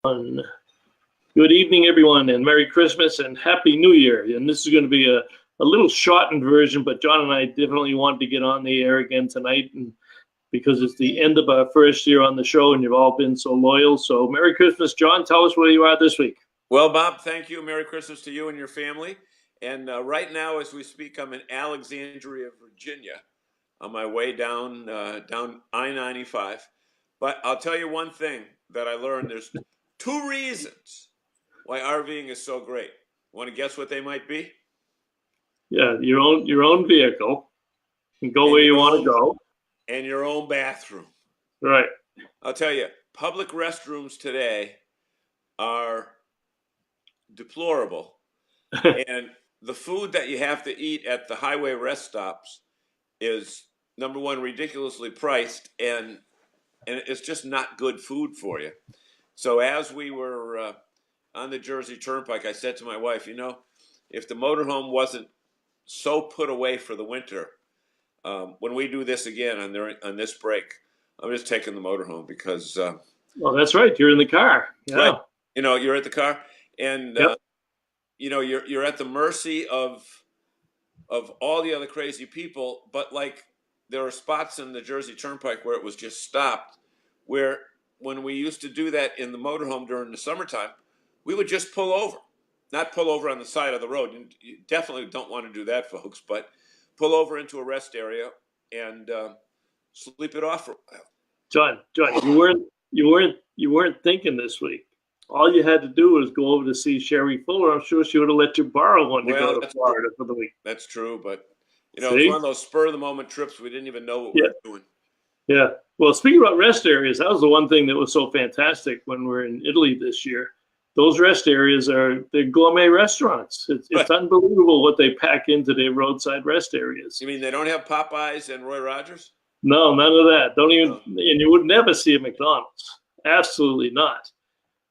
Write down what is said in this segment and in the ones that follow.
Good evening, everyone, and Merry Christmas and Happy New Year. And this is going to be a little shortened version, but John and I definitely wanted to get on the air again tonight, and because it's the end of our first year on the show, and you've all been so loyal. So Merry Christmas, John. Tell us where you are this week. Well, Bob, thank you. Merry Christmas to you and your family. And right now, as we speak, I'm in Alexandria, Virginia, on my way down I-95. But I'll tell you one thing that I learned. There's two reasons why RVing is so great. Want to guess what they might be? Yeah, your own vehicle. You can go where you want to go. And your own bathroom. Right. I'll tell you, public restrooms today are deplorable. And the food that you have to eat at the highway rest stops is, number one, ridiculously priced, and it's just not good food for you. So as we were on the Jersey Turnpike, I said to my wife, if the motorhome wasn't so put away for the winter, when we do this again on this break, I'm just taking the motorhome because. Well, that's right. You're in the car. Yeah. Right. You're at the car, and Yep. You're at the mercy of all the other crazy people. But like, there are spots in the Jersey Turnpike where it was just stopped, where when we used to do that in the motorhome during the summertime, we would just pull over, not pull over on the side of the road. You definitely don't want to do that, folks, but pull over into a rest area and sleep it off for a while. John, you weren't thinking this week. All you had to do was go over to see Sherry Fuller. I'm sure she would have let you borrow one to go to Florida for the week. That's true, but it's one of those spur of the moment trips. We didn't even know what we were doing. Yeah. Well, speaking about rest areas, that was the one thing that was so fantastic when we were in Italy this year. Those rest areas they're gourmet restaurants. It's unbelievable what they pack into their roadside rest areas. You mean they don't have Popeyes and Roy Rogers? No, none of that. Don't even, and you would never see a McDonald's. Absolutely not.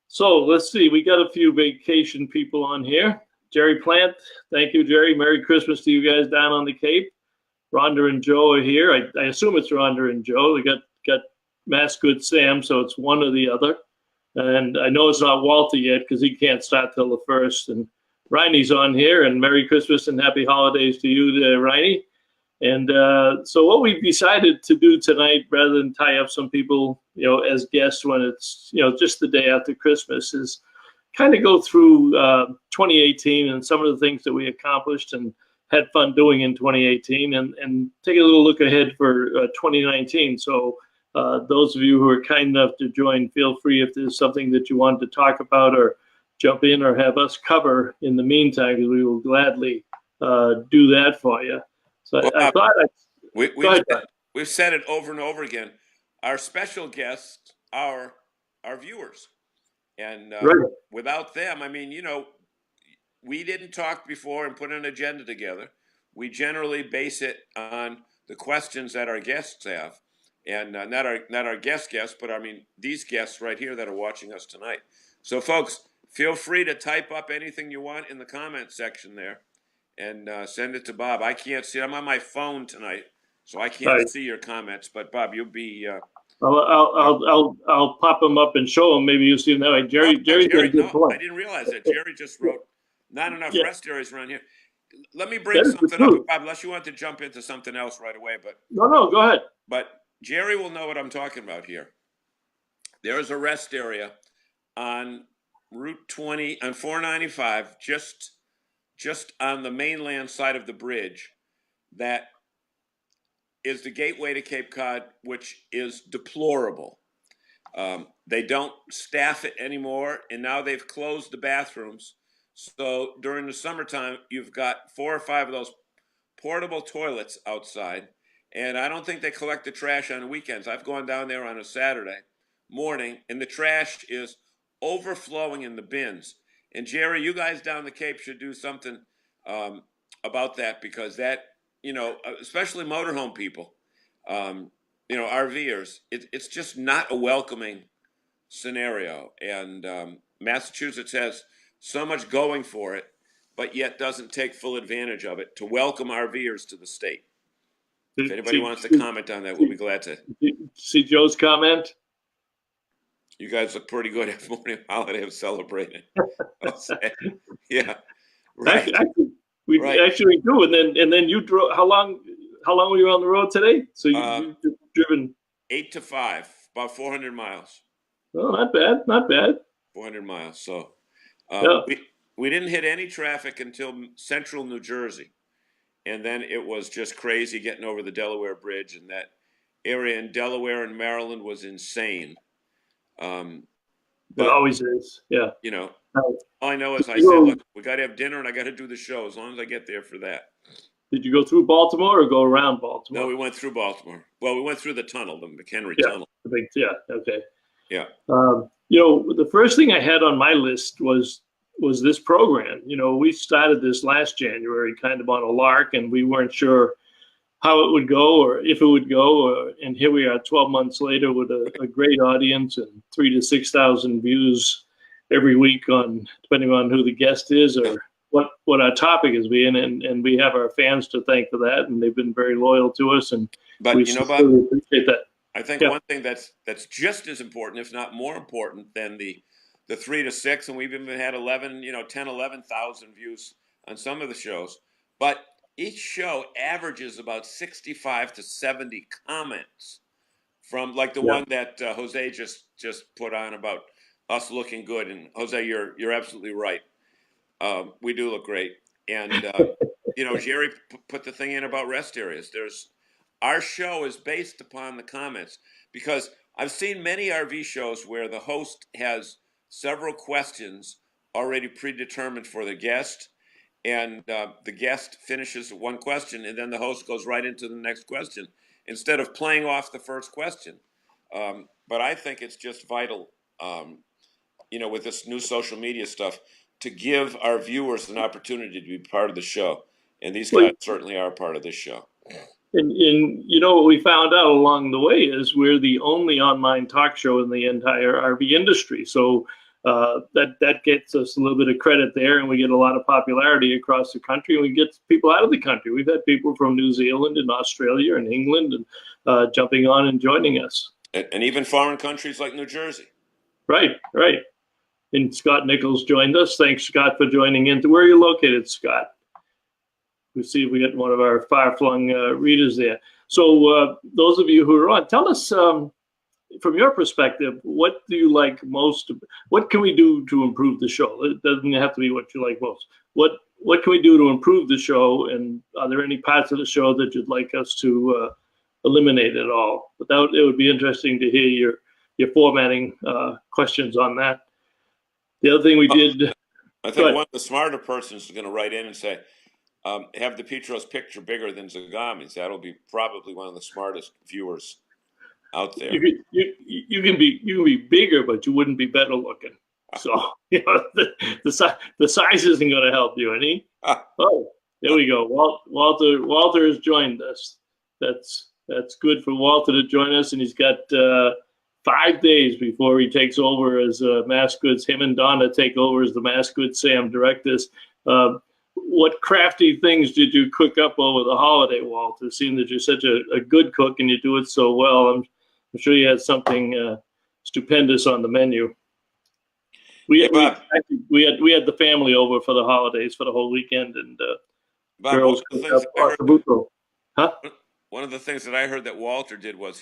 So let's see. We got a few vacation people on here. Jerry Plant, thank you, Jerry. Merry Christmas to you guys down on the Cape. Rhonda and Joe are here. I assume it's Rhonda and Joe. They got Mass Good Sam, so it's one or the other. And I know it's not Walter yet because he can't start till the 1st. And Reinie's on here. And Merry Christmas and Happy Holidays to you, Reinie. And so what we've decided to do tonight, rather than tie up some people, as guests when it's, just the day after Christmas, is kind of go through 2018 and some of the things that we accomplished and had fun doing in 2018 and take a little look ahead for 2019. So those of you who are kind enough to join, feel free if there's something that you wanted to talk about or jump in or have us cover in the meantime, because we will gladly do that for you. So well, I thought we've said it over and over again. Our special guests are our viewers. And without them, we didn't talk before and put an agenda together. We generally base it on the questions that our guests have. And not our guests, but these guests right here that are watching us tonight. So, folks, feel free to type up anything you want in the comment section there. And send it to Bob. I can't see it. I'm on my phone tonight, so I can't see your comments. But Bob, you'll be. I'll pop them up and show them. Maybe you'll see them that way. Jerry, I didn't realize that. Jerry just wrote, "Not enough rest areas around here." Let me bring something up, Bob. Unless you want to jump into something else right away, but no, go ahead. But Jerry will know what I'm talking about here. There is a rest area on Route 20 on 495, just on the mainland side of the bridge, that is the gateway to Cape Cod, which is deplorable. They don't staff it anymore, and now they've closed the bathrooms. So during the summertime, you've got 4 or 5 of those portable toilets outside, and I don't think they collect the trash on the weekends. I've gone down there on a Saturday morning, and the trash is overflowing in the bins. And Jerry, you guys down the Cape should do something about that, because that, especially motorhome people, RVers, it's just not a welcoming scenario. And Massachusetts has so much going for it, but yet doesn't take full advantage of it to welcome RVers to the state. If anybody wants to comment on that, we'll be glad to. See Joe's comment? You guys look pretty good at morning holiday of celebrating. I'll say. Yeah, right, Actually, we right. actually do. And then you drove. How long were you on the road today? So Uh, you've driven. 8 to 5, about 400 miles. Oh, not bad, not bad. 400 miles. So Yeah, we didn't hit any traffic until central New Jersey, and then it was just crazy getting over the Delaware Bridge, and that area in Delaware and Maryland was insane. Um, it but always is. Yeah. you know, Uh, all I know did is I you said, go, look, we got to have dinner, and I got to do the show as long as I get there for that. did you go through Baltimore or go around No, Baltimore? we went through Baltimore. Well, we went through the tunnel, the McHenry Yeah, Tunnel. the big. Yeah. Okay. Yeah. The first thing I had on my list was this program. We started this last January, kind of on a lark, and we weren't sure how it would go or if it would go. And here we are 12 months later with a great audience and 3,000 to 6,000 views every week depending on who the guest is or what our topic is being. And we have our fans to thank for that. And they've been very loyal to us. And we But Bob, sincerely appreciate that. I think Yeah. one thing that's just as important, if not more important, than the 3 to 6, and we've even had 11, 10, 11,000 views on some of the shows. But each show averages about 65 to 70 comments from like the Yeah. one that Jose just put on about us looking good. And Jose, you're absolutely right. We do look great. And Jerry put the thing in about rest areas. Our show is based upon the comments because I've seen many RV shows where the host has several questions already predetermined for the guest, and the guest finishes one question, and then the host goes right into the next question instead of playing off the first question. But I think it's just vital, with this new social media stuff, to give our viewers an opportunity to be part of the show. And these Well, guys certainly are part of this show. and what we found out along the way is we're the only online talk show in the entire RV industry. So that gets us a little bit of credit there, and we get a lot of popularity across the country. And we get people out of the country. We've had people from New Zealand and Australia and England and jumping on and joining us. And even foreign countries like New Jersey. Right, right. And Scott Nichols joined us. Thanks, Scott, for joining in. Where are you located, Scott? We see if we get one of our far-flung readers there. So those of you who are on, tell us from your perspective, what do you like most? What can we do to improve the show? It doesn't have to be what you like most. What can we do to improve the show? And are there any parts of the show that you'd like us to eliminate at all? But it would be interesting to hear your formatting questions on that. The other thing we did. I think one of the smarter persons is going to write in and say, have the Petros picture bigger than Zagami's. That'll be probably one of the smartest viewers out there. You can be bigger, but you wouldn't be better looking. So the size isn't going to help you any. Oh, there we go. Walter has joined us. That's good for Walter to join us, and he's got 5 days before he takes over as Mass Goods. Him and Donna take over as the Mass Goods Sam directors. What crafty things did you cook up over the holiday, Walter? Seeing that you're such a good cook and you do it so well, I'm sure you had something stupendous on the menu. We had the family over for the holidays for the whole weekend, and Bob, girls cooked up ossobuco. Huh? One of the things that I heard that Walter did was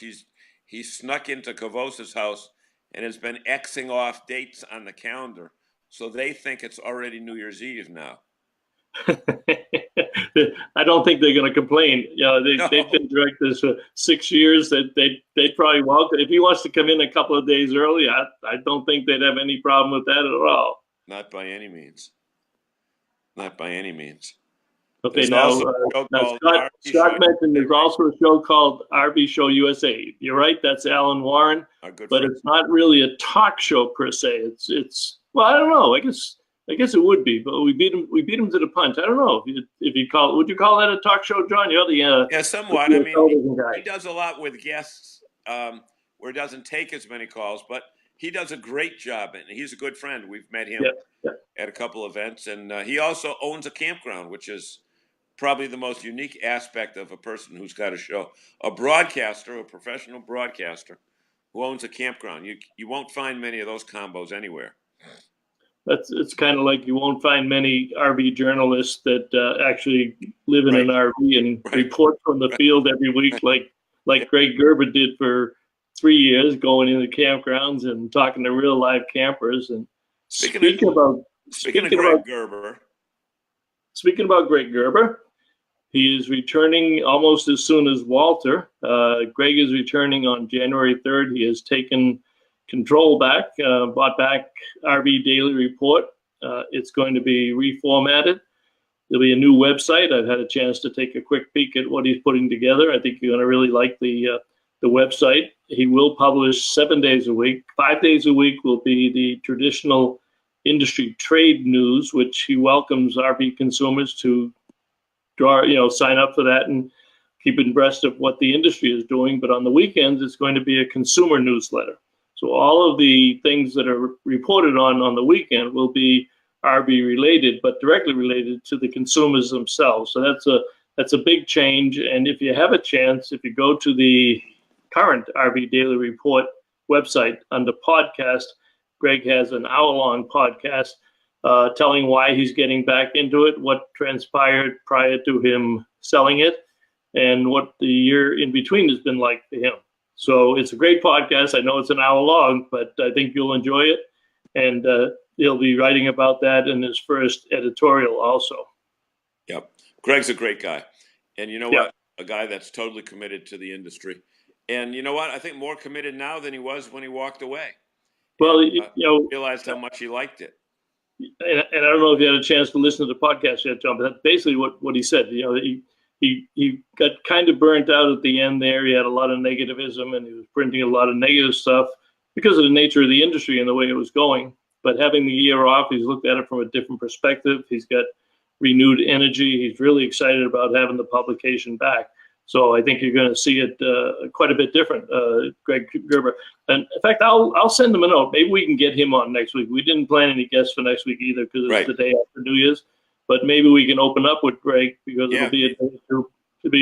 he snuck into Kavos's house and has been Xing off dates on the calendar, so they think it's already New Year's Eve now. I don't think they're going to complain. They've been directors for 6 years. They'd probably welcome if he wants to come in a couple of days early. I don't think they'd have any problem with that at all. Not by any means. Not by any means. Okay, now Scott mentioned there's also a show called RV Show USA. You're right, that's Alan Warren, but it's not really a talk show per se. It's well, I don't know. I guess it would be, but we beat him to the punch. I don't know if you would you call that a talk show, John? You're the yeah, somewhat. I mean, he does a lot with guests where it doesn't take as many calls, but he does a great job, and he's a good friend. We've met him at a couple events, and he also owns a campground, which is probably the most unique aspect of a person who's got a show. A broadcaster, a professional broadcaster, who owns a campground. You won't find many of those combos anywhere. It's kind of like you won't find many RV journalists that actually live in Right. an RV and Right. report from the field every week, like Greg Gerber did for 3 years, going into campgrounds and talking to real live campers. And speaking about Greg Gerber, he is returning almost as soon as Walter. Greg is returning on January 3rd. He has taken control back, bought back RV Daily Report. It's going to be reformatted. There'll be a new website. I've had a chance to take a quick peek at what he's putting together. I think you're going to really like the website. He will publish 7 days a week. 5 days a week will be the traditional industry trade news, which he welcomes RV consumers to sign up for that and keep abreast of what the industry is doing. But on the weekends, it's going to be a consumer newsletter. So all of the things that are reported on the weekend will be RV related, but directly related to the consumers themselves. So that's a big change. And if you have a chance, if you go to the current RV Daily Report website under podcast, Greg has an hour-long podcast telling why he's getting back into it, what transpired prior to him selling it, and what the year in between has been like for him. So it's a great podcast. I know it's an hour long, but I think you'll enjoy it. And he'll be writing about that in his first editorial also. Yep. Greg's a great guy. And you know what? A guy that's totally committed to the industry. And you know what? I think more committed now than he was when he walked away. Well, and, realized how much he liked it. And I don't know if you had a chance to listen to the podcast yet, John, but that's basically what he said. He got kind of burnt out at the end there. He had a lot of negativism, and he was printing a lot of negative stuff because of the nature of the industry and the way it was going. But having the year off, he's looked at it from a different perspective. He's got renewed energy. He's really excited about having the publication back. So I think you're going to see it quite a bit different, Greg Gerber. And in fact, I'll send him a note. Maybe we can get him on next week. We didn't plan any guests for next week either because it's the day after New Year's. But maybe we can open up with Greg because it'll be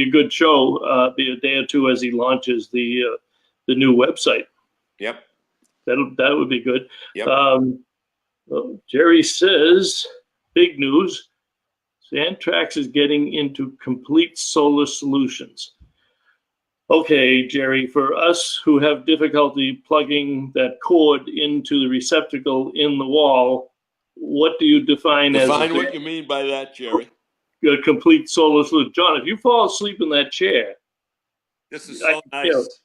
a good show. Be a day or two as he launches the new website. Yep, that would be good. Yep. Well, Jerry says, big news. Xantrax is getting into complete solar solutions. Okay, Jerry, for us who have difficulty plugging that cord into the receptacle in the wall, what do you define as what you mean by that, Jerry? A complete solar solution? John, if you fall asleep in that chair, this is so nice.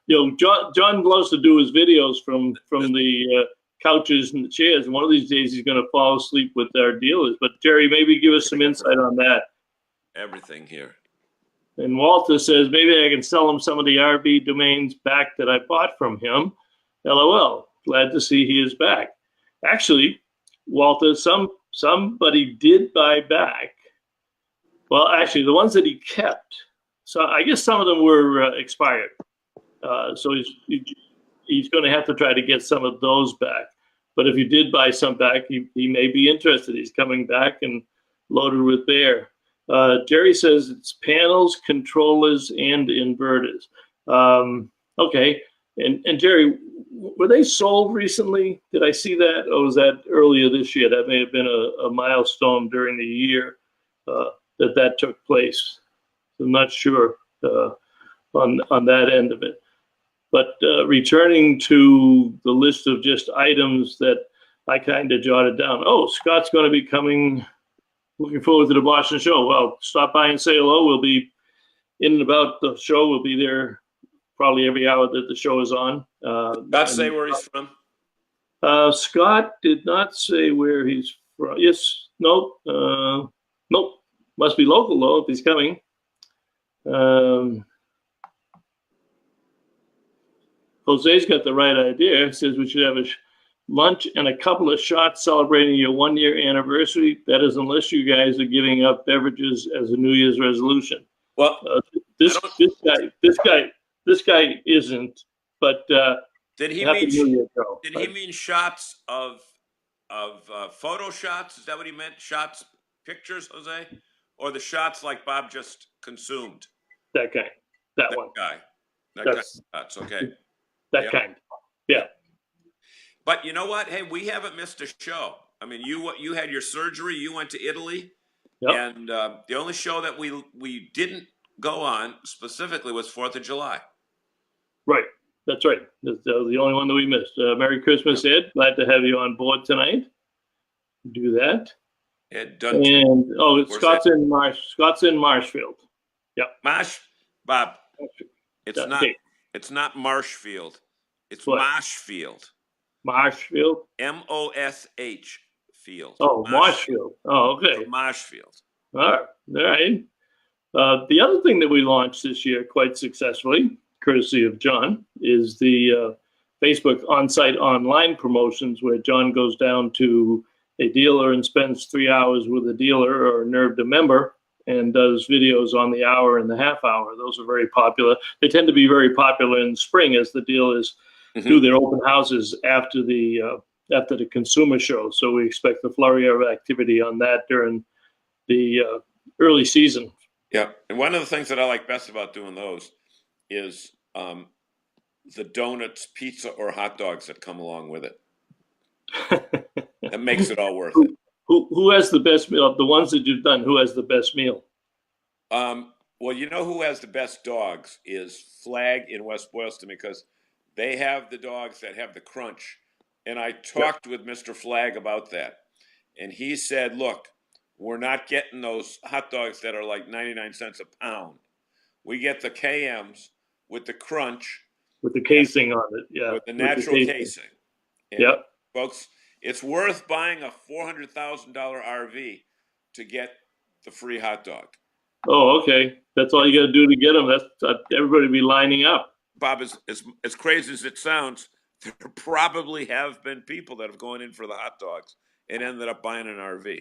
John loves to do his videos from the couches and the chairs, and one of these days he's going to fall asleep with our dealers. But Jerry, maybe give us some insight on that. Everything here. And Walter says maybe I can sell him some of the RV domains back that I bought from him. LOL. Glad to see he is back. Actually, Walter, somebody did buy back. Well, actually, the ones that he kept. So I guess some of them were expired. So he's going to have to try to get some of those back. But if you did buy some back, he may be interested. He's coming back and loaded with bear. Jerry says it's panels, controllers, and inverters. Okay. And Jerry, were they sold recently? Did I see that? Or was that earlier this year? That may have been a milestone during the year that took place. I'm not sure on that end of it. But returning to the list of just items that I kind of jotted down. Oh, Scott's going to be coming. Looking forward to the Boston show. Well, stop by and say hello. We'll be in and about the show. We'll be there probably every hour that the show is on. Say where he's from. Scott did not say where he's from. Yes, nope. Must be local though if he's coming. Jose's got the right idea. He says we should have a lunch and a couple of shots celebrating your 1 year anniversary. That is, unless you guys are giving up beverages as a New Year's resolution. Well, this guy isn't. But did he mean shots of photo shots? Is that what he meant? Shots, pictures, Jose, or the shots like Bob just consumed? That guy. That one. Guy. That guy. Shots. Okay. that Yep. kind. Yeah. But you know what? Hey, we haven't missed a show. I mean, you had your surgery. You went to Italy, Yep. and the only show that we didn't go on specifically was 4th of July. Right. That's right. That was the only one that we missed. Merry Christmas, Ed. Glad to have you on board tonight. Do that. Ed done. And Scott's that? in Marshfield. Yep. Bob. It's Yeah, not. okay. It's not Marshfield. It's What? Marshfield. Marshfield. Mosh Field. Oh, Marshfield. Oh, okay. Marshfield. All right. The other thing that we launched this year quite successfully, courtesy of John, is the Facebook on-site online promotions, where John goes down to a dealer and spends 3 hours with a dealer or NERVed a member and does videos on the hour and the half hour. Those are very popular. They tend to be very popular in spring as the dealers do their open houses after the consumer show. So we expect the flurry of activity on that during the early season. Yeah, and one of the things that I like best about doing those is the donuts, pizza, or hot dogs that come along with it. That makes it all worth it. Who has the best meal? Of the ones that you've done, who has the best meal? Well, you know who has the best dogs is Flag in West Boylston, because they have the dogs that have the crunch. And I talked with Mr. Flag about that. And he said, look, we're not getting those hot dogs that are like 99 cents a pound. We get the KMs with the crunch. With the casing on it, yeah. With the natural casing. Yep. Folks, it's worth buying a $400,000 RV to get the free hot dog. Oh, okay. That's all you got to do to get them. That's everybody be lining up. Bob, as crazy as it sounds, there probably have been people that have gone in for the hot dogs and ended up buying an RV.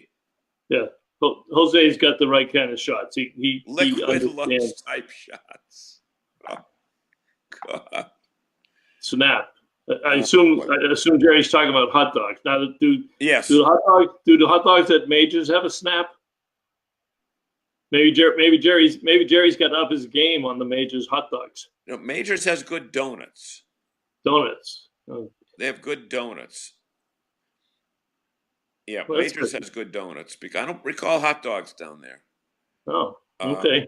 Yeah. Jose's got the right kind of shots. He liquid lunch type shots. Oh, God. Snap. I assume Jerry's talking about hot dogs. Now, yes. Do the hot dogs at Majors have a snap? Maybe Jerry's got up his game on the Majors hot dogs. No, Majors has good donuts. Donuts. Oh. They have good donuts. Yeah, Well, Majors has good donuts, because I don't recall hot dogs down there. Oh, okay.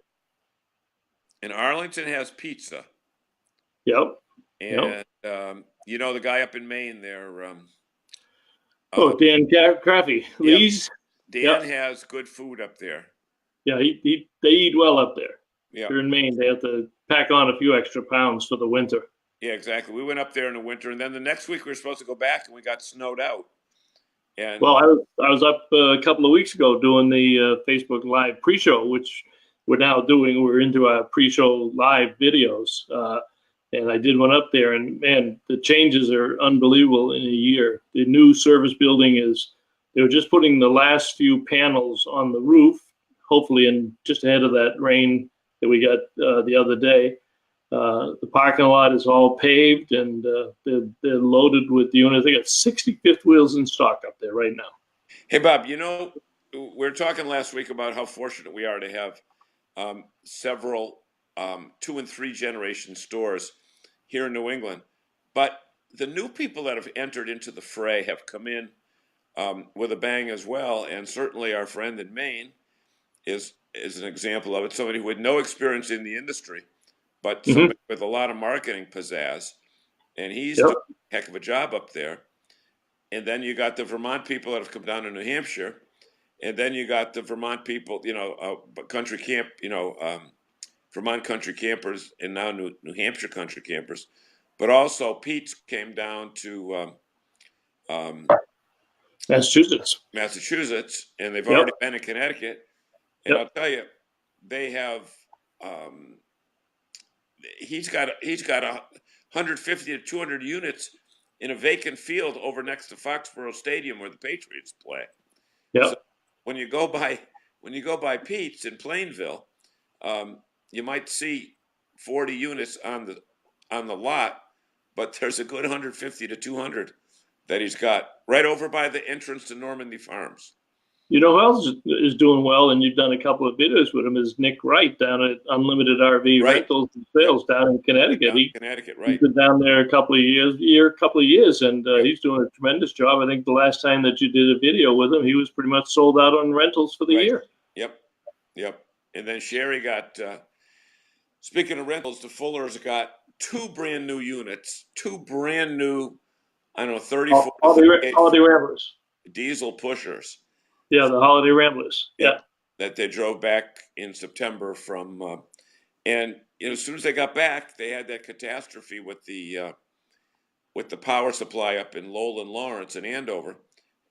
And Arlington has pizza. Yep. And you know the guy up in Maine there. Dan Craffey. Lee's. Dan has good food up there. Yeah, they eat well up there. Yeah. They're in Maine. They have to pack on a few extra pounds for the winter. Yeah, exactly. We went up there in the winter, and then the next week we were supposed to go back, and we got snowed out. And well, I was up a couple of weeks ago doing the Facebook Live pre-show, which we're now doing. We're into our pre-show live videos, and I did one up there, and man, the changes are unbelievable in a year. The new service building they were just putting the last few panels on the roof, hopefully, and just ahead of that rain that we got the other day. The parking lot is all paved, and they're loaded with units. They got 60 fifth wheels in stock up there right now. Hey, Bob, you know, we were talking last week about how fortunate we are to have several 2 and 3 generation stores here in New England. But the new people that have entered into the fray have come in with a bang as well. And certainly our friend in Maine is an example of it. Somebody who had no experience in the industry, but somebody with a lot of marketing pizzazz. And he's doing a heck of a job up there. And then you got the Vermont people that have come down to New Hampshire. And then you got the Vermont people, country camp, Vermont country campers, and now New Hampshire country campers. But also Pete's came down to Massachusetts, and they've already been in Connecticut. And I'll tell you, they have. He's got 150 to 200 units in a vacant field over next to Foxborough Stadium where the Patriots play. Yeah. So when you go by Pete's in Plainville, you might see 40 units on the lot, but there's a good 150 to 200 that he's got right over by the entrance to Normandy Farms. You know who else is doing well, and you've done a couple of videos with him, is Nick Wright down at Unlimited RV Right. Rentals and Sales down in Connecticut. Connecticut, He's right? been down there a couple of years, and he's doing a tremendous job. I think the last time that you did a video with him, he was pretty much sold out on rentals for the year. Yep. And then Sherry got. Speaking of rentals, the Fullers got 2 brand new units, 2 brand new, I don't know, 34 Holiday Ramblers. diesel pushers. Yeah, the Holiday Ramblers. Yeah. That they drove back in September from, and as soon as they got back, they had that catastrophe with the power supply up in Lowell and Lawrence and Andover,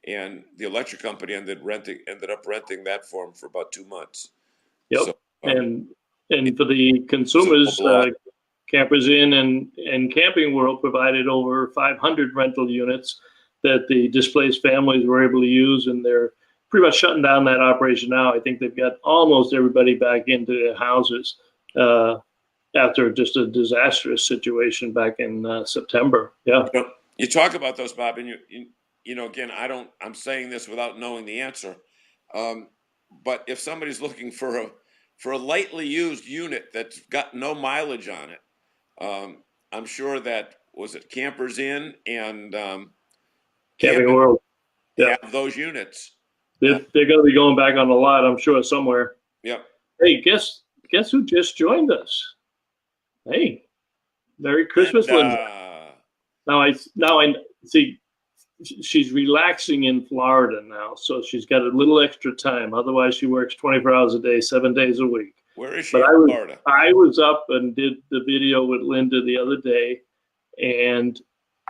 and the electric company ended up renting that for them for about 2 months. Yep. So, and for the consumers, Campers Inn and Camping World provided over 500 rental units that the displaced families were able to use, and they're pretty much shutting down that operation now. I think they've got almost everybody back into their houses after just a disastrous situation back in September. Yeah. You talk about those, Bob, and again, I'm saying this without knowing the answer, but if somebody's looking for a lightly used unit that's got no mileage on it, I'm sure that was it Campers Inn and Camping World have those units. They're going to be going back on the lot, I'm sure, somewhere. Yep. Hey, guess who just joined us? Hey, Merry Christmas, Linda. Now I see she's relaxing in Florida now, so she's got a little extra time. Otherwise, she works 24 hours a day, 7 days a week. Where is she in Florida? I was up and did the video with Linda the other day, and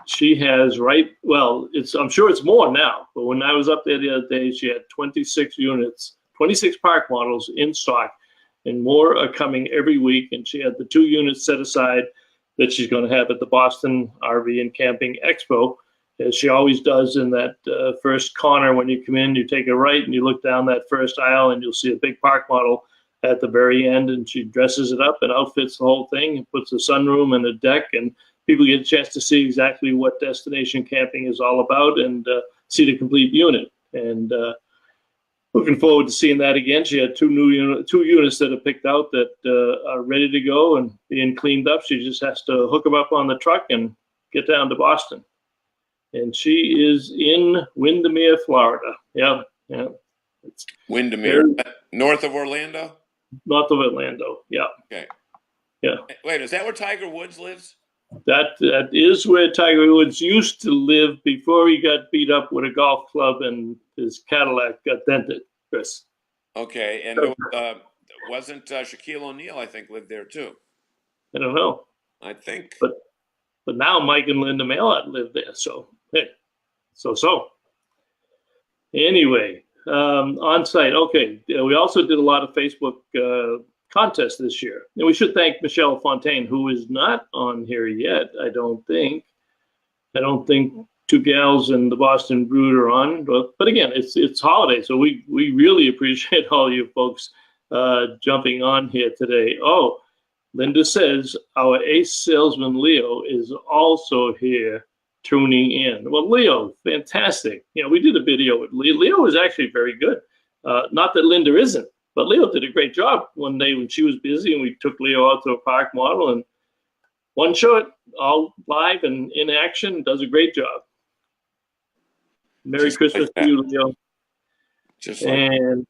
she has I'm sure it's more now, but when I was up there the other day, she had 26 units, 26 park models in stock, and more are coming every week. And she had the 2 units set aside that she's going to have at the Boston RV and Camping Expo, as she always does in that first corner. When you come in, you take a right and you look down that first aisle, and you'll see a big park model at the very end, and she dresses it up and outfits the whole thing and puts a sunroom and a deck, and people get a chance to see exactly what destination camping is all about and see the complete unit. And looking forward to seeing that again. She had 2 units that are picked out that are ready to go and being cleaned up. She just has to hook them up on the truck and get down to Boston. And she is in Windermere, Florida. Yeah. It's Windermere, north of Orlando? North of Orlando, yeah. Okay. Yeah. Wait, is that where Tiger Woods lives? That is where Tiger Woods used to live before he got beat up with a golf club and his Cadillac got dented, Chris. Okay, and wasn't Shaquille O'Neal, I think, lived there too? I don't know. I think. But now Mike and Linda Maillard live there, so hey, so. Anyway, on site. Okay, we also did a lot of Facebook contests this year, and we should thank Michelle Fontaine, who is not on here yet. I don't think 2 gals and the Boston Brood are on, but again, it's holiday, so we really appreciate all you folks jumping on here today. Oh, Linda says our ace salesman Leo is also here tuning in. Well, Leo, fantastic. We did a video with Leo. Leo is actually very good. Not that Linda isn't, but Leo did a great job one day when she was busy, and we took Leo out to a park model, and one shot, all live and in action, does a great job. Merry Christmas to you, Leo. And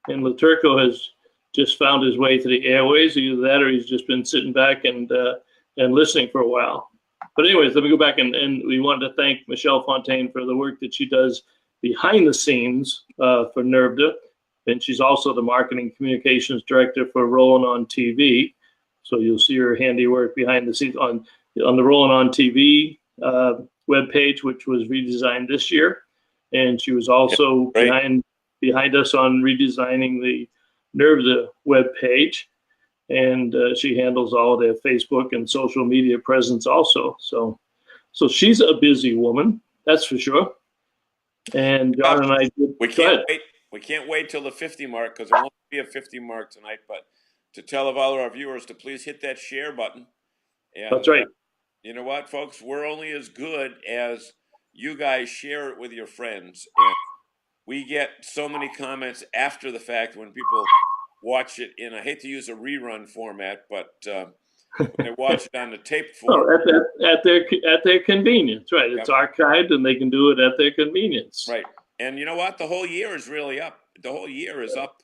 Laturco has just found his way to the airways. Either that or he's just been sitting back and listening for a while. But anyways, let me go back and we wanted to thank Michelle Fontaine for the work that she does behind the scenes for NRVDA. And she's also the marketing communications director for Rolling on TV. So you'll see her handiwork behind the scenes on the Rolling on TV webpage, which was redesigned this year. And she was also behind us on redesigning the NRVDA webpage. And she handles all of their Facebook and social media presence also. So she's a busy woman, that's for sure. And John and I did. We can't wait till the 50 mark, because there won't be a 50 mark tonight. But to tell of all of our viewers to please hit that share button. And, that's right. You know what, folks? We're only as good as you guys share it with your friends. And we get so many comments after the fact when people watch it in, I hate to use a rerun format, but when they watch it on the tape form. Oh, at their convenience, right? It's archived, and they can do it at their convenience. Right. And you know what? The whole year is really up. The whole year is up,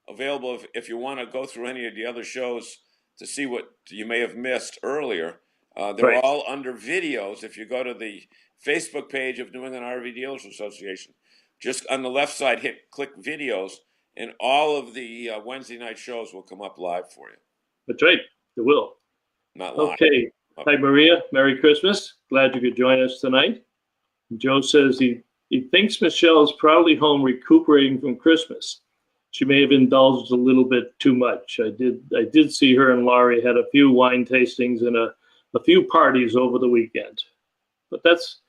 available if you want to go through any of the other shows to see what you may have missed earlier. They're all under videos. If you go to the Facebook page of New England RV Dealers Association, just on the left side, click videos, and all of the Wednesday night shows will come up live for you. That's right. It will. Not live. Okay. Hi, Maria. Merry Christmas. Glad you could join us tonight. Joe says he thinks Michelle is probably home recuperating from Christmas. She may have indulged a little bit too much. I did see her and Laurie had a few wine tastings and a few parties over the weekend. But that's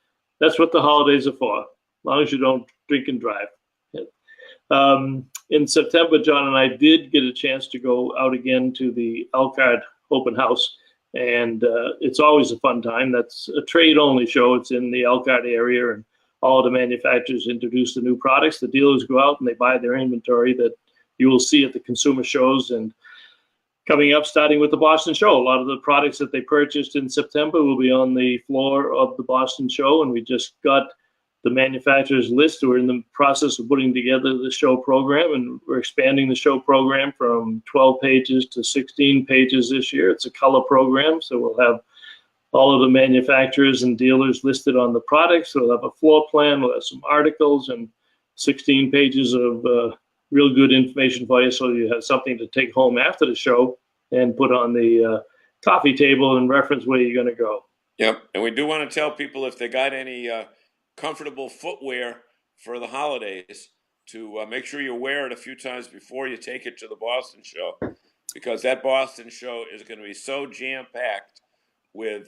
what the holidays are for, as long as you don't drink and drive. In September, John and I did get a chance to go out again to the Elkhart Open House, and it's always a fun time. That's a trade-only show. It's in the Elkhart area, and all of the manufacturers introduce the new products. The dealers go out and they buy their inventory that you will see at the consumer shows. And coming up, starting with the Boston show, a lot of the products that they purchased in September will be on the floor of the Boston show. And we just got the manufacturers list. We're in the process of putting together the show program, and we're expanding the show program from 12 pages to 16 pages this year. It's a color program, so we'll have all of the manufacturers and dealers listed on the products. So we'll have a floor plan, we'll have some articles, and 16 pages of real good information for you, so you have something to take home after the show and put on the coffee table and reference where you're going to go. Yep, and we do want to tell people if they got any comfortable footwear for the holidays to make sure you wear it a few times before you take it to the Boston show, because that Boston show is going to be so jam-packed with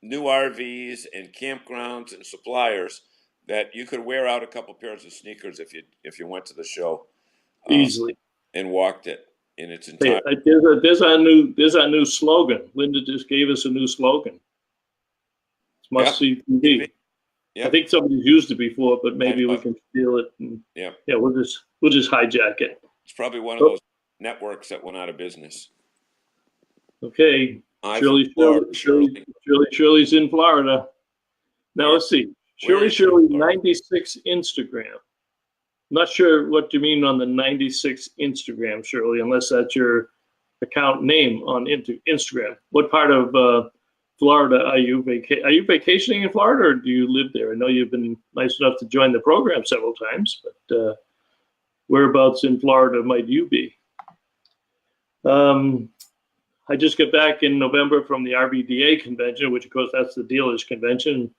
new RVs and campgrounds and suppliers that you could wear out a couple pairs of sneakers if you went to the show easily and walked it in its entirety. Hey, there's our new slogan. Linda just gave us a new slogan. It's must see TV. Yep. I think somebody's used it before, but maybe we can steal it. And, we'll just hijack it. It's probably one of those networks that went out of business. Okay. Shirley's in Florida. Now let's see. Shirley 96 Instagram. Not sure what you mean on the 96 Instagram, Shirley, unless that's your account name on Instagram. What part of Florida are you vacationing in Florida, or do you live there? I know you've been nice enough to join the program several times, but whereabouts in Florida might you be? I just got back in November from the RVDA convention, which of course that's the dealers convention.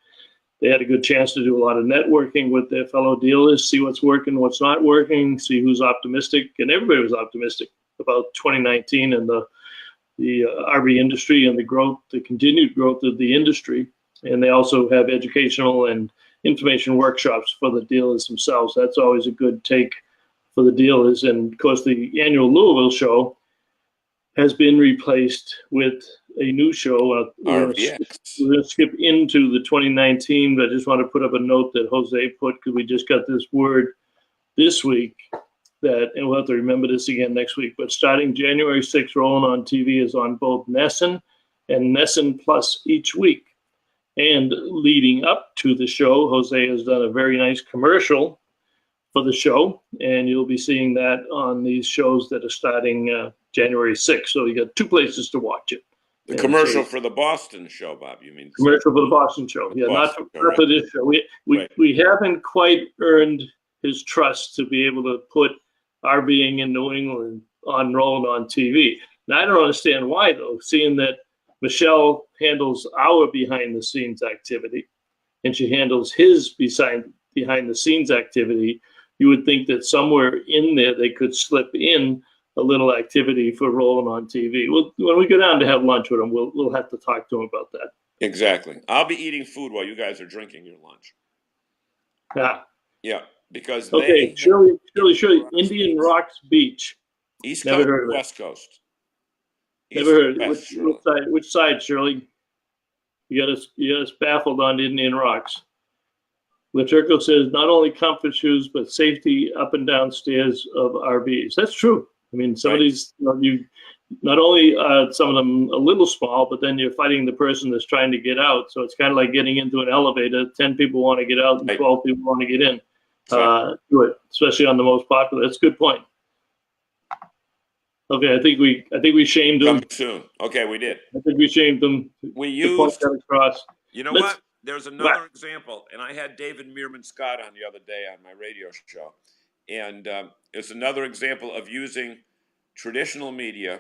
They had a good chance to do a lot of networking with their fellow dealers, see what's working, what's not working, see who's optimistic, and everybody was optimistic about 2019 and the RV industry and the continued growth of the industry. And they also have educational and information workshops for the dealers themselves. That's always a good take for the dealers. And of course, the annual Louisville show has been replaced with a new show. We're going to skip into the 2019, but I just want to put up a note that Jose put, because we just got this word this week, and we'll have to remember this again next week, but starting January 6th, Rolling on TV is on both Nesson and Nesson Plus each week. And leading up to the show, Jose has done a very nice commercial for the show, and you'll be seeing that on these shows that are starting January 6th. So you got two places to watch it. The commercial for the Boston show, Bob, you mean? Commercial for the Boston show. Yeah, not for this show. We haven't quite earned his trust to be able to put RVing in New England on Rolling on TV. Now, I don't understand why, though, seeing that Michelle handles our behind-the-scenes activity and she handles his behind-the-scenes activity. You would think that somewhere in there they could slip in a little activity for Rolling on TV. When we go down to have lunch with him, we'll have to talk to him about that. Exactly. I'll be eating food while you guys are drinking your lunch. Yeah, because Shirley, Indian Rocks Beach. East Never Coast heard of or it. West Coast? Never heard of it. Which side, Shirley? You got us baffled on Indian Rocks. Laturco says not only comfort shoes, but safety up and down stairs of RVs. That's true. I mean, some of these, you not only some of them a little small, but then you're fighting the person that's trying to get out. So it's kind of like getting into an elevator. 10 people want to get out and 12 people want to get in. Do it, especially on the most popular. That's a good point. Okay, I think we shamed them. Coming soon. Okay, we did. I think we shamed them. We used. Across. You know what? There's another example, and I had David Meerman Scott on the other day on my radio show, and it's another example of using traditional media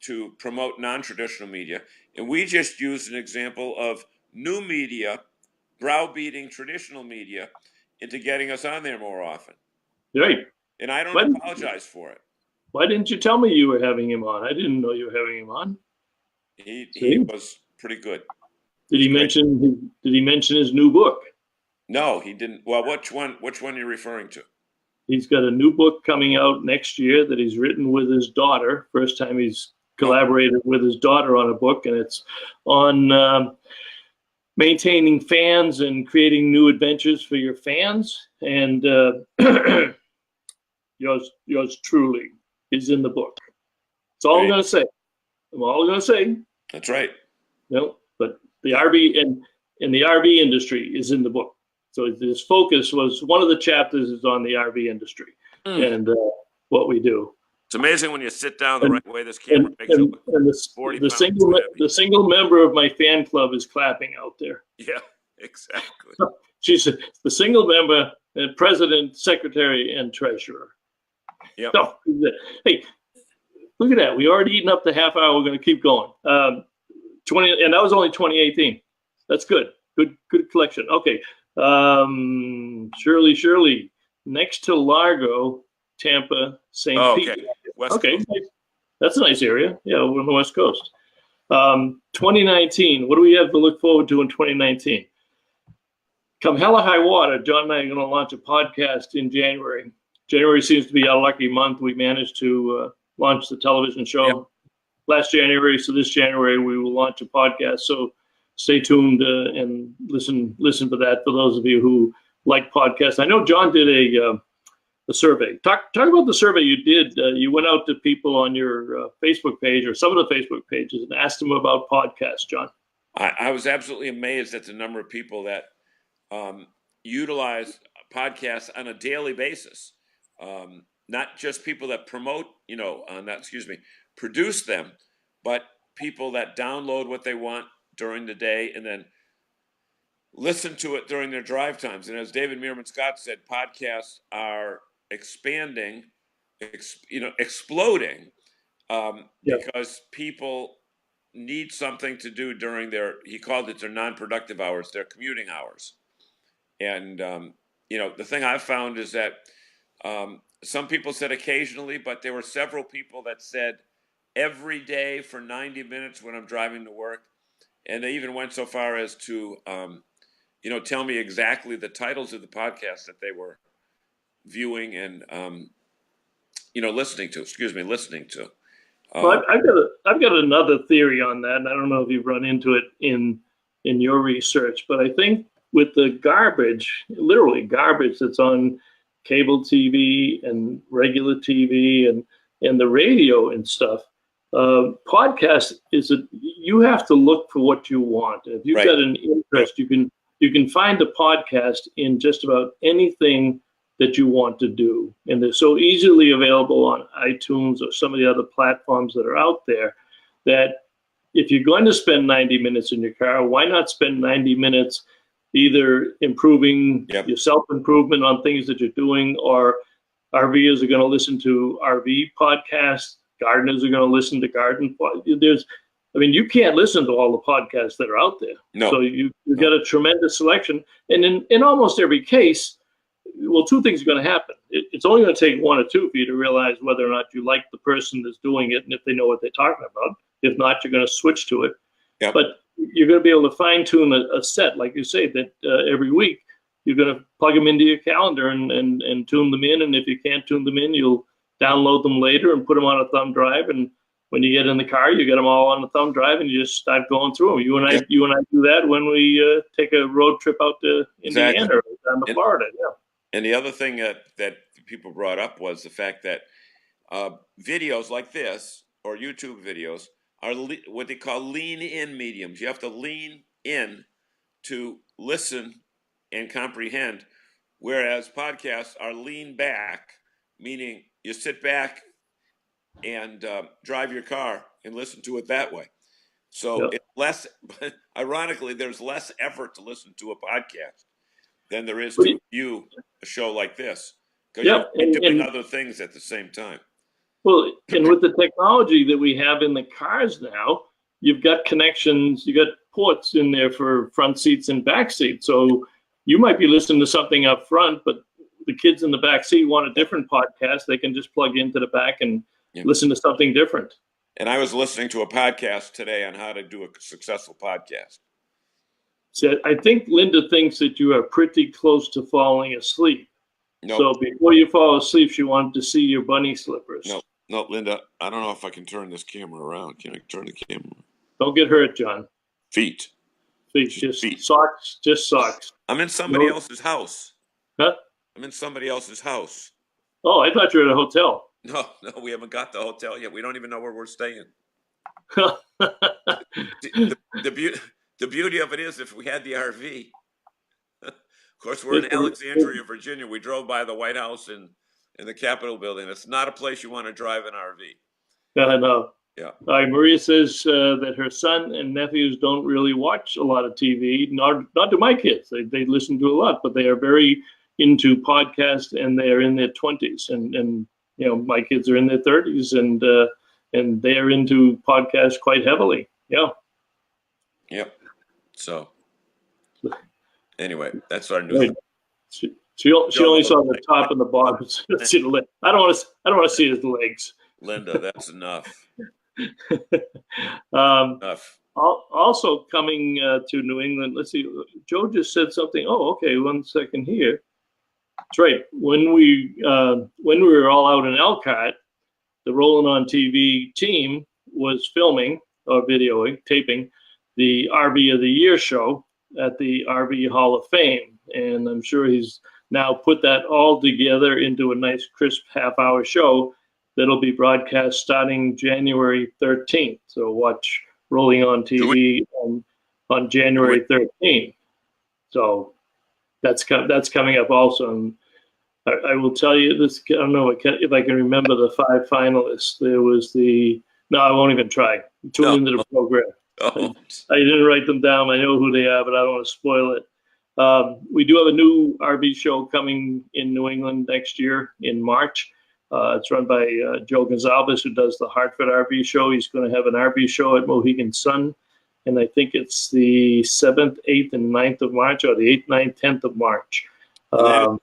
to promote non-traditional media, and we just used an example of new media browbeating traditional media into getting us on there more often. Right. And I don't apologize for it. Why didn't you tell me you were having him on? I didn't know you were having him on. He was pretty good. Did he mention his new book? No, he didn't. Well, which one are you referring to? He's got a new book coming out next year that he's written with his daughter. First time he's collaborated with his daughter on a book, and it's on maintaining fans and creating new adventures for your fans. And yours truly is in the book. That's all I'm going to say. I'm all going to say. That's right. No, but the RV and the RV industry is in the book. So his focus was, one of the chapters is on the RV industry and what we do. It's amazing when you sit down the right way. This camera makes it look 40 the single member of my fan club is clapping out there. Yeah, exactly. She's the single member, president, secretary, and treasurer. Yeah. So, hey, look at that. We already eaten up the half hour. We're going to keep going. 20, and that was only 2018. That's good. Good collection. Okay. Shirley, next to Largo, Tampa, St. Pete. Okay. That's a nice area. Yeah, we're on the West Coast. 2019. What do we have to look forward to in 2019? Come hell or high water, John and I are going to launch a podcast in January. January seems to be our lucky month. We managed to launch the television show last January. So this January we will launch a podcast. So stay tuned and listen for that. For those of you who like podcasts, I know John did a survey. Talk about the survey you did. You went out to people on your Facebook page or some of the Facebook pages and asked them about podcasts, John. I was absolutely amazed at the number of people that utilize podcasts on a daily basis. Not just people that produce them, but people that download what they want during the day and then listen to it during their drive times. And as David Meerman Scott said, podcasts are expanding, exploding because people need something to do during he called it their non-productive hours, their commuting hours. And, the thing I've found is that some people said occasionally, but there were several people that said every day for 90 minutes when I'm driving to work. And they even went so far as to, tell me exactly the titles of the podcasts that they were viewing and, listening to. Well, I've got another theory on that, and I don't know if you've run into it in your research, but I think with the garbage, literally garbage that's on cable TV and regular TV and the radio and stuff, podcast you have to look for what you want. If you've got an interest, you can find a podcast in just about anything that you want to do. And they're so easily available on iTunes or some of the other platforms that are out there that if you're going to spend 90 minutes in your car, why not spend 90 minutes either improving your self-improvement on things that you're doing, or RVers are going to listen to RV podcasts, gardeners are going to listen to garden. You can't listen to all the podcasts that are out there. No. So you've got a tremendous selection. And in almost every case, two things are going to happen. It's only going to take one or two for you to realize whether or not you like the person that's doing it and if they know what they're talking about. If not, you're going to switch to it. Yep. But you're going to be able to fine tune a set, like you say, that every week you're going to plug them into your calendar and tune them in. And if you can't tune them in, you'll download them later and put them on a thumb drive and when you get in the car, you get them all on the thumb drive, and you just start going through them. You and I do that when we take a road trip out to Indiana or down to Florida. Yeah. And the other thing that people brought up was the fact that videos like this or YouTube videos are what they call lean-in mediums. You have to lean in to listen and comprehend, whereas podcasts are lean back, meaning you sit back and drive your car and listen to it that way. So it's less, ironically, there's less effort to listen to a podcast than there is to view a show like this, because you're doing other things at the same time. Well, and with the technology that we have in the cars now, you've got connections, you got ports in there for front seats and back seats. So you might be listening to something up front, but the kids in the back seat want a different podcast. They can just plug into the back and listen to something different. And I was listening to a podcast today on how to do a successful podcast. So I think Linda thinks that you are pretty close to falling asleep. Nope. So before you fall asleep, she wanted to see your bunny slippers. No, Linda, I don't know if I can turn this camera around. Can I turn the camera? Don't get hurt, John. Feet. Just feet. Socks, just socks. I'm in somebody else's house. Huh? I'm in somebody else's house. Oh, I thought you were at a hotel. No, we haven't got the hotel yet. We don't even know where we're staying. The beauty of it is, if we had the RV, of course, we're in Alexandria, Virginia. We drove by the White House and the Capitol building. It's not a place you want to drive an RV. I know. Yeah. Maria says that her son and nephews don't really watch a lot of TV. Not do my kids. They listen to a lot, but they are very into podcasts, and they are in their 20s. And you know, my kids are in their 30s, and they are into podcasts quite heavily. Yeah. Yep. So anyway, that's our news. She only saw the top and the bottom. See the leg. I don't want to see his legs. Linda, that's enough. Enough. Also coming to New England. Let's see. Joe just said something. Oh, okay. 1 second here. That's right. When we were all out in Elkhart, the Rolling on TV team was filming or videoing, taping the RV of the Year show at the RV Hall of Fame. And I'm sure he's now put that all together into a nice, crisp half-hour show that'll be broadcast starting January 13th. So watch Rolling on TV on January 13th. So that's coming up also. And I will tell you this. I don't know if I can remember the 5 finalists. There was no, I won't even try. Tune into the program. Oh. I didn't write them down. I know who they are, but I don't want to spoil it. We do have a new RV show coming in New England next year in March. It's run by Joe Gonzalez, who does the Hartford RV show. He's going to have an RV show at Mohegan Sun, and I think it's the 7th, 8th, and 9th of March, or the 8th, 9th, 10th of March.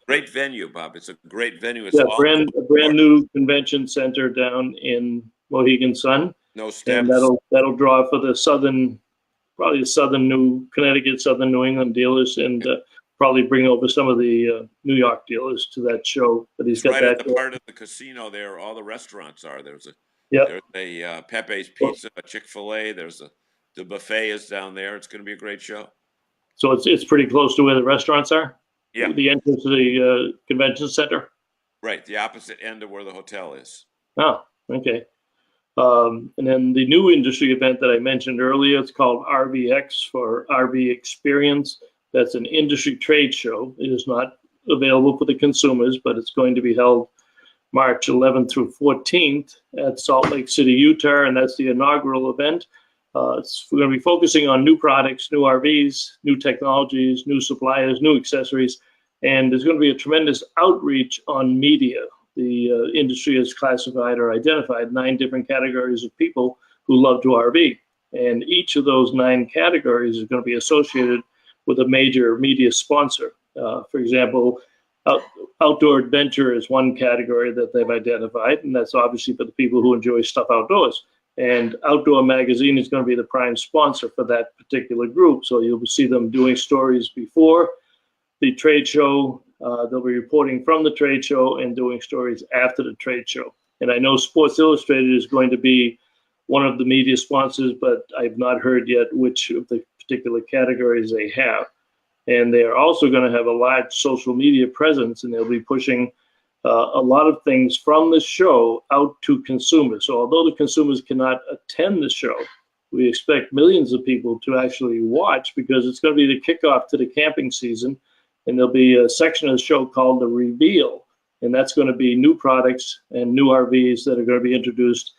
Great venue, Bob. It's a great venue. It's a brand new convention center down in Mohegan Sun. No steps. And that'll draw for probably the southern Connecticut, southern New England dealers, and probably bring over some of the New York dealers to that show. But he's got at the part of the casino there. All the restaurants are. There's a Pepe's Pizza, a Chick-fil-A. The buffet is down there. It's going to be a great show. So it's pretty close to where the restaurants are. Yeah. The entrance to the convention center. Right, the opposite end of where the hotel is. Oh, okay. And then the new industry event that I mentioned earlier, it's called RVX for RV Experience. That's an industry trade show. It is not available for the consumers, but it's going to be held March 11th through 14th at Salt Lake City, Utah, and that's the inaugural event. We're going to be focusing on new products, new RVs, new technologies, new suppliers, new accessories, and there's going to be a tremendous outreach on media. The industry has classified or identified 9 different categories of people who love to RV. And each of those 9 categories is going to be associated with a major media sponsor. For example, outdoor adventure is one category that they've identified, and that's obviously for the people who enjoy stuff outdoors. And Outdoor Magazine is going to be the prime sponsor for that particular group. So you'll see them doing stories before the trade show. They'll be reporting from the trade show and doing stories after the trade show. And I know Sports Illustrated is going to be one of the media sponsors, but I've not heard yet which of the particular categories they have. And they are also going to have a large social media presence, and they'll be pushing a lot of things from the show out to consumers. So although the consumers cannot attend the show, we expect millions of people to actually watch, because it's going to be the kickoff to the camping season. And there'll be a section of the show called the Reveal. And that's going to be new products and new RVs that are going to be introduced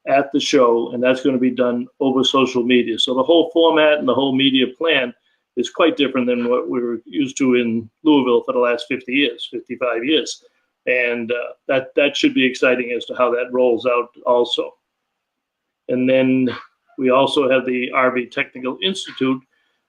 at the show. And that's going to be done over social media. So the whole format and the whole media plan is quite different than what we were used to in Louisville for the last 50 years, 55 years. And that should be exciting as to how that rolls out also. And then we also have the RV Technical Institute,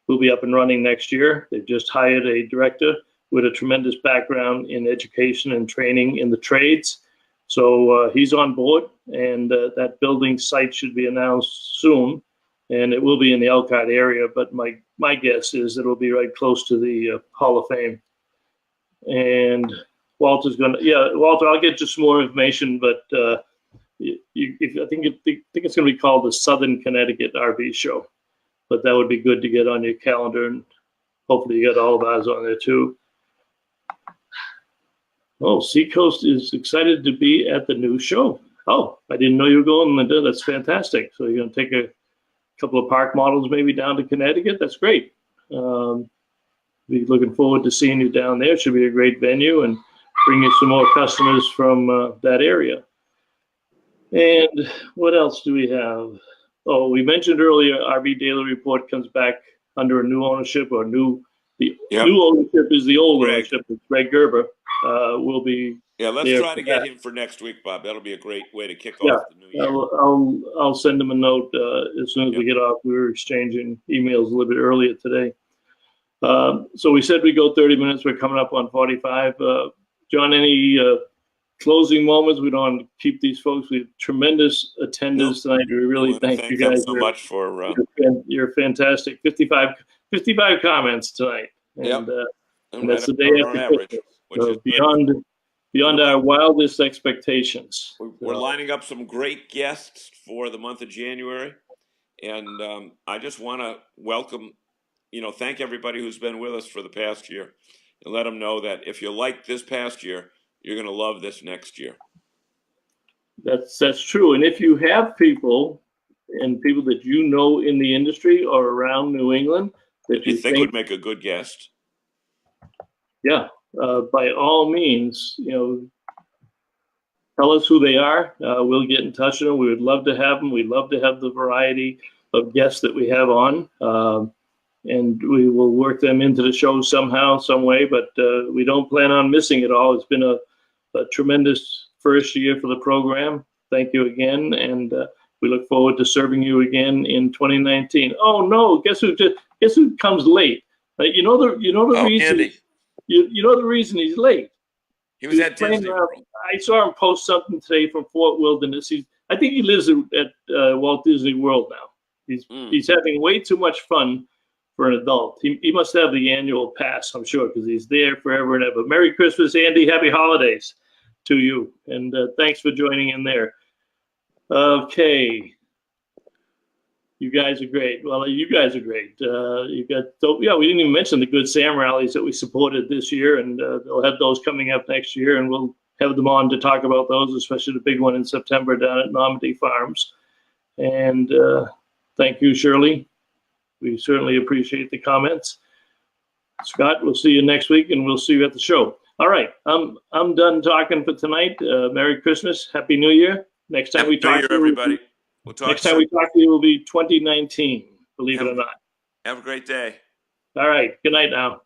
will be up and running next year. They've just hired a director with a tremendous background in education and training in the trades. So he's on board, and that building site should be announced soon. And it will be in the Elkhart area, but my guess is it'll be right close to the Hall of Fame. And Walter's Walter, I'll get you some more information, but I think it's going to be called the Southern Connecticut RV Show. But that would be good to get on your calendar, and hopefully you got all of ours on there too. Oh, Seacoast is excited to be at the new show. Oh, I didn't know you were going, Linda. That's fantastic. So you're going to take a couple of park models maybe down to Connecticut? That's great. Be looking forward to seeing you down there. It should be a great venue, and bring you some more customers from that area. And what else do we have? Oh, we mentioned earlier, RV Daily Report comes back under a new ownership, or new ownership is the old ownership. It's Greg Gerber. Will be. Yeah, let's try to get him for next week, Bob. That'll be a great way to kick off the new year. I'll send him a note as soon as we get off. We were exchanging emails a little bit earlier today. So we said we go 30 minutes. We're coming up on 45. John, any closing moments? We don't keep these folks. We have tremendous attendance tonight. We really thank you guys so much for. You're fantastic. 55 comments tonight, and that's the day after Christmas. So beyond our wildest expectations. We're lining up some great guests for the month of January, and I just want to welcome, thank everybody who's been with us for the past year, and let them know that if you like this past year, you're going to love this next year. That's true. And if you have people that you know in the industry or around New England that you think would make a good guest, by all means, tell us who they are. We'll get in touch with them. We would love to have them. We'd love to have the variety of guests that we have on. And we will work them into the show somehow, some way, but we don't plan on missing it all. It's been a tremendous first year for the program. Thank you again, and we look forward to serving you again in 2019. Oh no, guess who comes late? You know the reason. Andy. You know the reason he's late. He was at Disney World. I saw him post something today from Fort Wilderness. I think he lives at Walt Disney World now. He's having way too much fun for an adult. He must have the annual pass, I'm sure, because he's there forever and ever. Merry Christmas, Andy. Happy holidays to you. And thanks for joining in there. Okay. You guys are great. Well, you guys are great. We didn't even mention the Good Sam rallies that we supported this year, and they'll have those coming up next year, and we'll have them on to talk about those, especially the big one in September down at Normandy Farms. And thank you, Shirley. We certainly appreciate the comments. Scott, we'll see you next week, and we'll see you at the show. All right, I'm done talking for tonight. Merry Christmas, Happy New Year. Next time we talk to you, everybody. Next time we talk to you will be 2019. Believe it or not. Have a great day. All right. Good night now.